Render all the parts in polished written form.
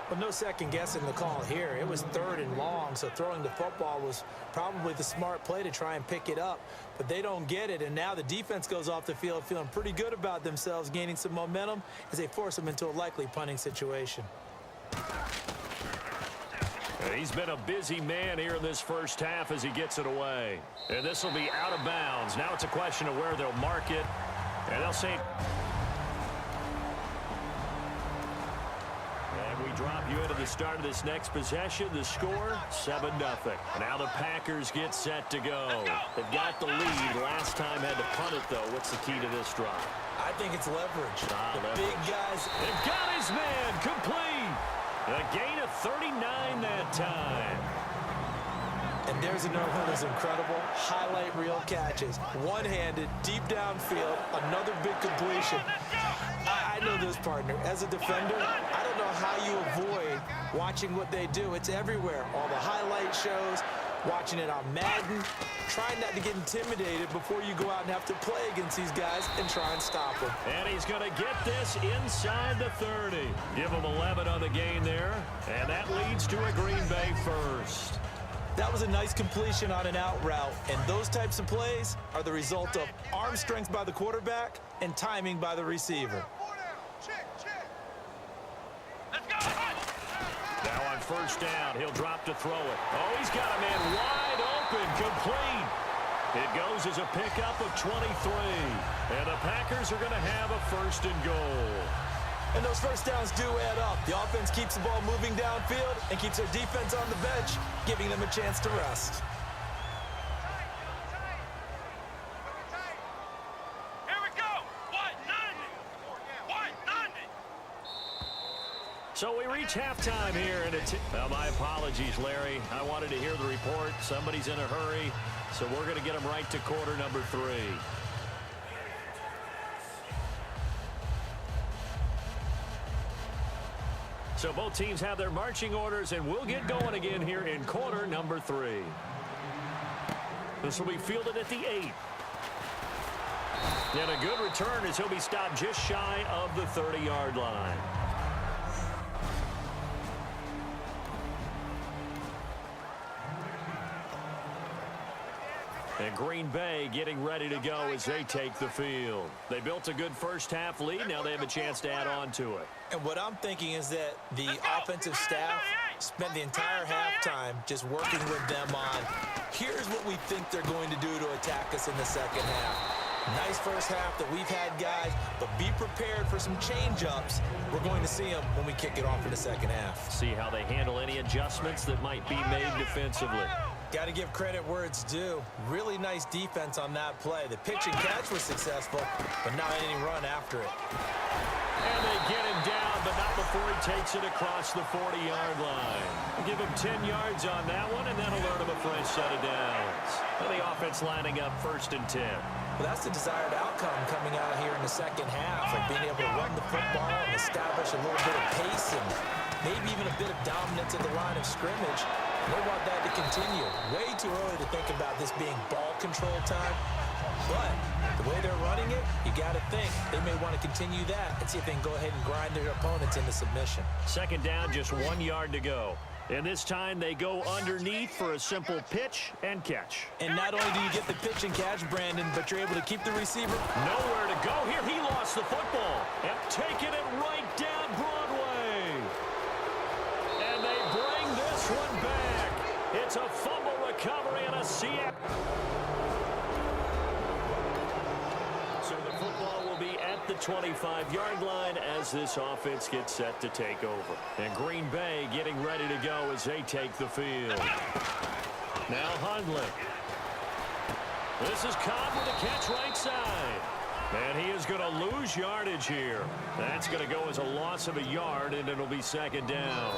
Well, no second guessing the call here. It was 3rd and long, so throwing the football was probably the smart play to try and pick it up. But they don't get it, and now the defense goes off the field feeling pretty good about themselves, gaining some momentum as they force them into a likely punting situation. He's been a busy man here in this first half as he gets it away. And this will be out of bounds. Now it's a question of where they'll mark it. And they'll say... And we drop you into the start of this next possession. The score, 7-0. Now the Packers get set to go. They've got the lead. Last time had to punt it, though. What's the key to this drive? I think it's leverage. The big guys. They've got his man complete. A gain of 39 that time. And there's another one of those incredible highlight reel catches. One-handed, deep downfield, another big completion. I know this, partner. As a defender, I don't know how you avoid watching what they do. It's everywhere. All the highlight shows, watching it on Madden, trying not to get intimidated before you go out and have to play against these guys and try and stop them. And he's going to get this inside the 30. Give him 11 on the gain there, and that leads to a Green Bay first. That was a nice completion on an out route, and those types of plays are the result of arm strength by the quarterback and timing by the receiver. Now on first down, he'll drop to throw it. Oh, he's got a man wide open, complete. It goes as a pickup of 23. And the Packers are going to have a 1st and goal. And those first downs do add up. The offense keeps the ball moving downfield and keeps their defense on the bench, giving them a chance to rest. So we reach halftime here, and well, my apologies, Larry. I wanted to hear the report. Somebody's in a hurry, so we're going to get them right to quarter number 3. So both teams have their marching orders, and we'll get going again here in quarter number 3. This will be fielded at the 8. And a good return as he'll be stopped just shy of the 30-yard line. And Green Bay getting ready to go as they take the field. They built a good first half lead. Now they have a chance to add on to it. And what I'm thinking is that the offensive staff spent the entire halftime just working with them on, here's what we think they're going to do to attack us in the second half. Nice first half that we've had, guys, but be prepared for some change-ups. We're going to see them when we kick it off in the second half. See how they handle any adjustments that might be made defensively. Got to give credit where it's due. Really nice defense on that play. The pitch and catch was successful, but not any run after it. And they get him down, but not before he takes it across the 40-yard line. Give him 10 yards on that one, and that'll earn him a fresh set of downs. And the offense lining up 1st and 10. Well, that's the desired outcome coming out here in the second half, of being able to run the football and establish a little bit of pace and maybe even a bit of dominance at the line of scrimmage. They want that to continue. Way too early to think about this being ball control time. But the way they're running it, you got to think they may want to continue that and see if they can go ahead and grind their opponents into submission. Second down, just 1 yard to go. And this time they go underneath for a simple pitch and catch. And not only do you get the pitch and catch, Brandon, but you're able to keep the receiver. Nowhere to go here. He lost the football. And taking it right down Broadway. And they bring this one back. It's a fumble recovery and a Seattle. So the football will be at the 25-yard line as this offense gets set to take over. And Green Bay getting ready to go as they take the field. Now Hundley. This is Cobb with a catch right side. And he is going to lose yardage here. That's going to go as a loss of a yard, and it'll be second down.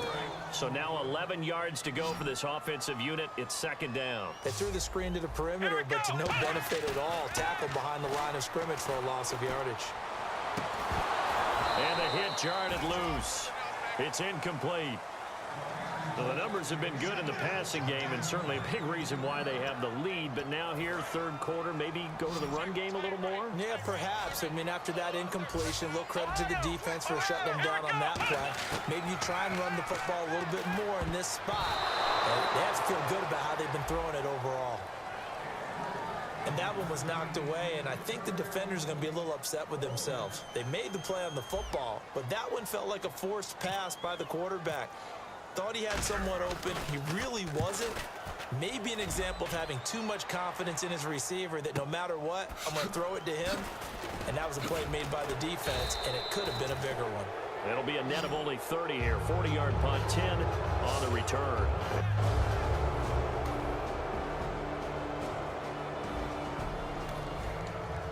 So now 11 yards to go for this offensive unit. It's second down. They threw the screen to the perimeter, but to no benefit at all. Tackled behind the line of scrimmage for a loss of yardage. And the hit jarred it loose. It's incomplete. Well, the numbers have been good in the passing game and certainly a big reason why they have the lead. But now here, third quarter, maybe go to the run game a little more? Yeah, perhaps. I mean, after that incompletion, a little credit to the defense for shutting them down on that play. Maybe you try and run the football a little bit more in this spot. They have to feel good about how they've been throwing it overall. And that one was knocked away, and I think the defenders are going to be a little upset with themselves. They made the play on the football, but that one felt like a forced pass by the quarterback. Thought he had someone open. He really wasn't. Maybe an example of having too much confidence in his receiver that no matter what, I'm going to throw it to him. And that was a play made by the defense, and it could have been a bigger one. It'll be a net of only 30 here. 40-yard punt, 10 on the return.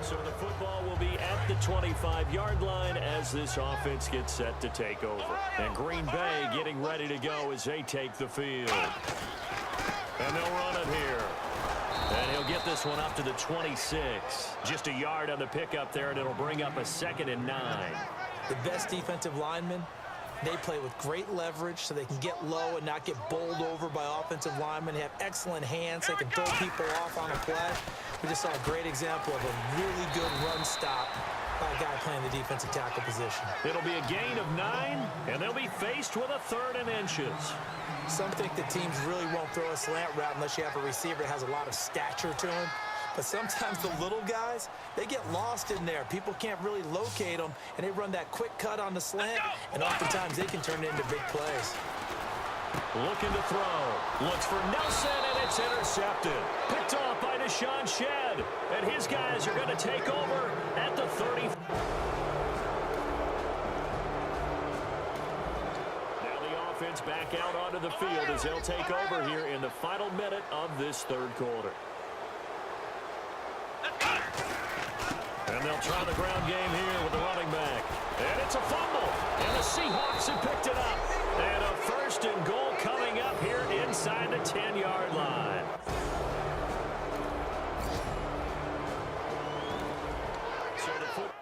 So the football will be at the 25-yard line as this offense gets set to take over. And Green Bay getting ready to go as they take the field. And they'll run it here. And he'll get this one up to the 26. Just a yard on the pickup there, and it'll bring up a 2nd and 9. The best defensive linemen, they play with great leverage so they can get low and not get bowled over by offensive linemen. They have excellent hands. They can throw people off on a play. We just saw a great example of a really good run stop by a guy playing the defensive tackle position. It'll be a gain of 9, and they'll be faced with a 3rd and inches. Some think that teams really won't throw a slant route unless you have a receiver that has a lot of stature to him. But sometimes the little guys, they get lost in there. People can't really locate them, and they run that quick cut on the slant, and oftentimes they can turn it into big plays. Looking to throw. Looks for Nelson, and it's intercepted. Picked off by Deshaun Shedd. And his guys are going to take over at the 30. Now the offense back out onto the field as they'll take over here in the final minute of this third quarter. And they'll try the ground game here with the running back. And it's a fumble. And the Seahawks have picked it up. And a 1st and goal coming up here inside the 10-yard line. So the football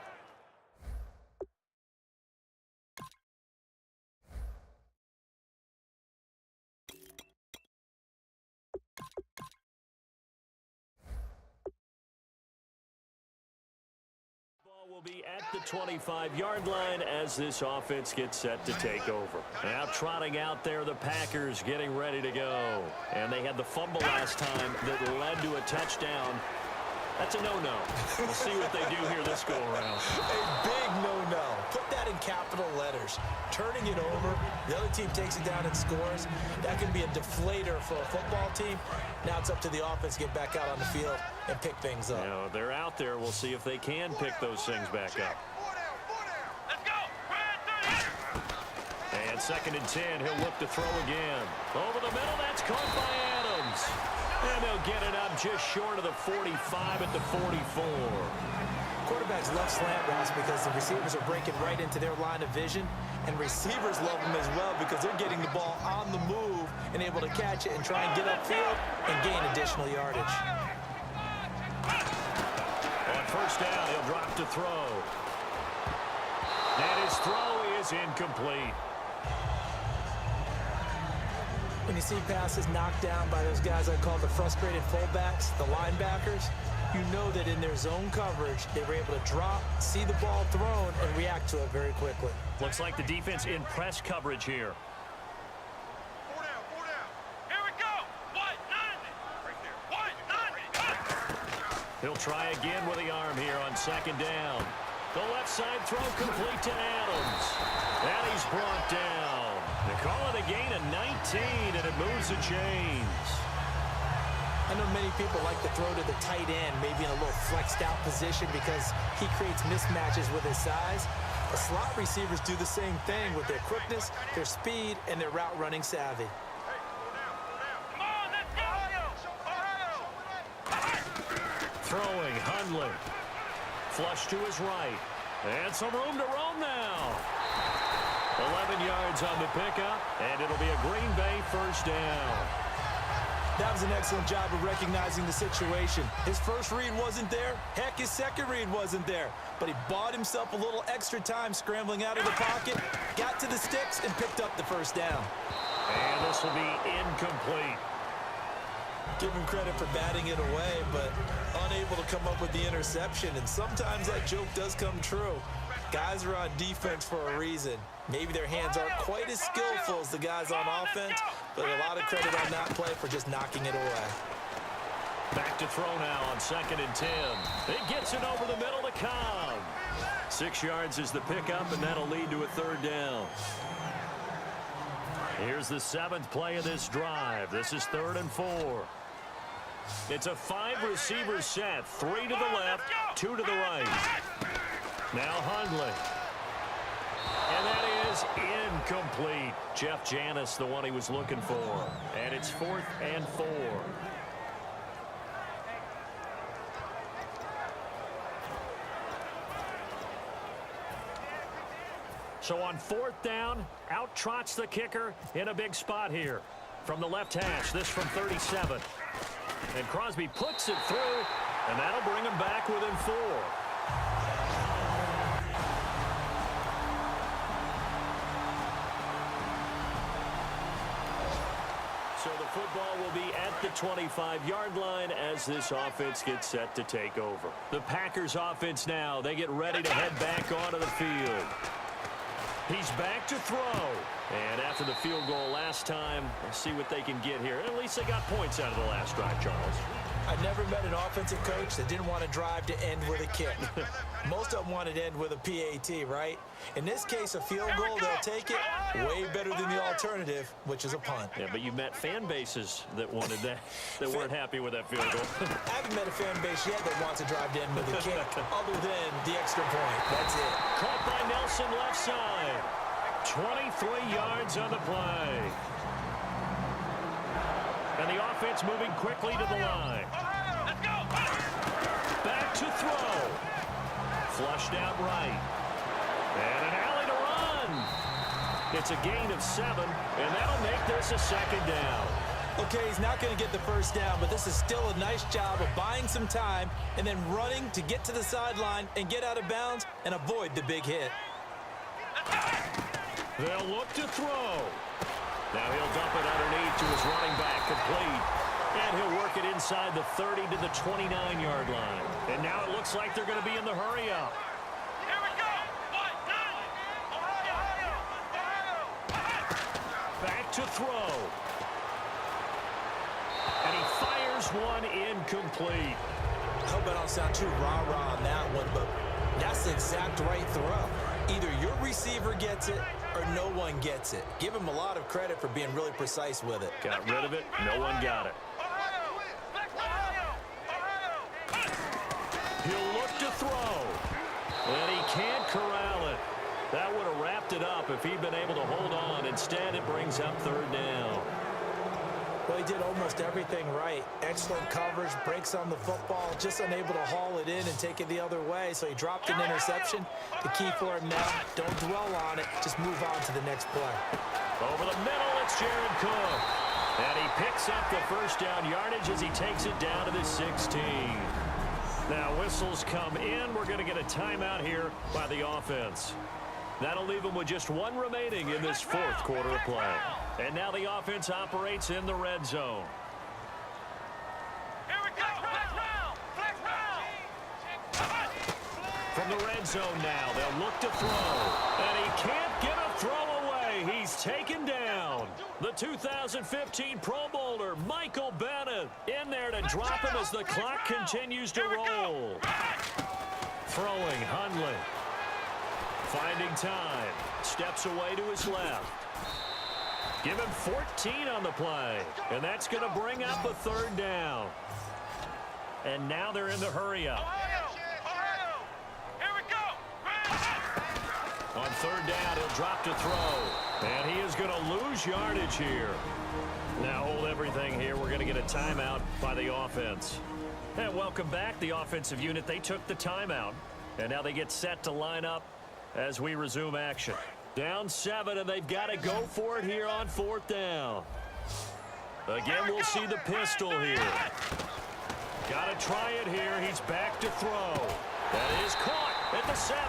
will be at the 25-yard line as this offense gets set to take over. Now trotting out there, the Packers getting ready to go. And they had the fumble last time that led to a touchdown. That's a no-no. We'll see what they do here this go-around. A big no-no. Put that in capital letters. Turning it over, the other team takes it down and scores. That can be a deflator for a football team. Now it's up to the offense to get back out on the field and pick things up. Now, they're out there. We'll see if they can pick those things back up. Let's go. And 2nd and 10, he'll look to throw again. Over the middle, that's caught by Adams. And they'll get it up just short of the 45 at the 44. Quarterbacks love slant routes because the receivers are breaking right into their line of vision, and receivers love them as well because they're getting the ball on the move and able to catch it and try and get upfield and gain additional yardage. On 1st down, he'll drop to throw. And his throw is incomplete. When you see passes knocked down by those guys I call the frustrated fullbacks, the linebackers, you know that in their zone coverage, they were able to drop, see the ball thrown, and react to it very quickly. Looks like the defense in press coverage here. 4 down, 4 down. Here we go. White, 90. Right there. White, 90. He'll try again with the arm here on 2nd down. The left side throw complete to Adams. And he's brought down. They call it a gain of 19, and it moves the chains. I know many people like to throw to the tight end, maybe in a little flexed out position because he creates mismatches with his size. The slot receivers do the same thing with their quickness, their speed, and their route running savvy. Come on, let's go. Throwing, Hundley. Flush to his right. And some room to roam now. 11 yards on the pickup, and it'll be a Green Bay 1st down. That was an excellent job of recognizing the situation. His first read wasn't there. Heck, his second read wasn't there. But he bought himself a little extra time scrambling out of the pocket, got to the sticks, and picked up the 1st down. And this will be incomplete. Give him credit for batting it away, but unable to come up with the interception. And sometimes that joke does come true. Guys are on defense for a reason. Maybe their hands aren't quite as skillful as the guys on offense, but a lot of credit on that play for just knocking it away. Back to throw now on 2nd and 10. It gets it over the middle to Cobb. 6 yards is the pickup, and that'll lead to a 3rd down. Here's the 7th play of this drive. This is 3rd and 4. It's a 5-receiver set. 3 to the left, 2 to the right. Now Hundley. And that is incomplete. Jeff Janis, the one he was looking for. And it's 4th and 4. So on 4th down, out trots the kicker in a big spot here. From the left hash, this from 37. And Crosby puts it through, and that'll bring him back within 4. So the football will be at the 25-yard line as this offense gets set to take over. The Packers offense now, they get ready to head back onto the field. He's back to throw. And after the field goal last time, let's see what they can get here. At least they got points out of the last drive, Charles. I never met an offensive coach that didn't want to drive to end with a kick. Most of them wanted to end with a PAT, right? In this case, a field goal, they'll take it way better than the alternative, which is a punt. Yeah, but you've met fan bases that wanted that, that weren't happy with that field goal. I haven't met a fan base yet that wants to drive to end with a kick, other than the extra point. That's it. Caught by Nelson left side. 23 yards on the play. And the offense moving quickly to the line. Back to throw. Flushed out right. And an alley to run. It's a gain of 7, and that'll make this a 2nd down. Okay, he's not going to get the first down, but this is still a nice job of buying some time and then running to get to the sideline and get out of bounds and avoid the big hit. They'll look to throw. Now he'll dump it underneath to his running back, complete. And he'll work it inside the 30 to the 29-yard line. And now it looks like they're going to be in the hurry-up. Here we go. Back to throw. And he fires one incomplete. I hope I don't sound too rah-rah on that one, but that's the exact right throw. Either your receiver gets it or no one gets it. Give him a lot of credit for being really precise with it. Got rid of it. No one got it. He'll look to throw. And he can't corral it. That would have wrapped it up if he'd been able to hold on. Instead, it brings up 3rd down. Well, he did almost everything right. Excellent coverage, breaks on the football, just unable to haul it in and take it the other way. So he dropped an interception. The key for him now, don't dwell on it. Just move on to the next play. Over the middle, it's Jared Cook. And he picks up the first down yardage as he takes it down to the 16. Now whistles come in. We're going to get a timeout here by the offense. That'll leave them with just 1 remaining in this 4th quarter of play. And now the offense operates in the red zone. Here we go. Flex round. From the red zone now, they'll look to throw. And he can't get a throw away. He's taken down. The 2015 Pro Bowler, Michael Bennett, in there to drop him as the clock continues to roll. Throwing, Hundley. Finding time. Steps away to his left. Give him 14 on the play. And that's going to bring up a 3rd down. And now they're in the hurry-up. Here we go. On 3rd down, he'll drop to throw. And he is going to lose yardage here. Now hold everything here. We're going to get a timeout by the offense. And welcome back, the offensive unit. They took the timeout. And now they get set to line up as we resume action. Down 7, and they've got to go for it here on 4th down. Again, we'll see the pistol here. Got to try it here. He's back to throw. That is caught at the 7.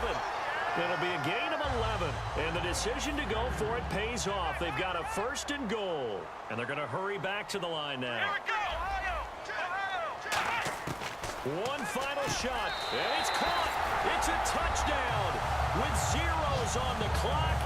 It'll be a gain of 11, and the decision to go for it pays off. They've got a 1st and goal, and they're going to hurry back to the line now. Here we go. One final shot, and it's caught. It's a touchdown with zeros on the clock.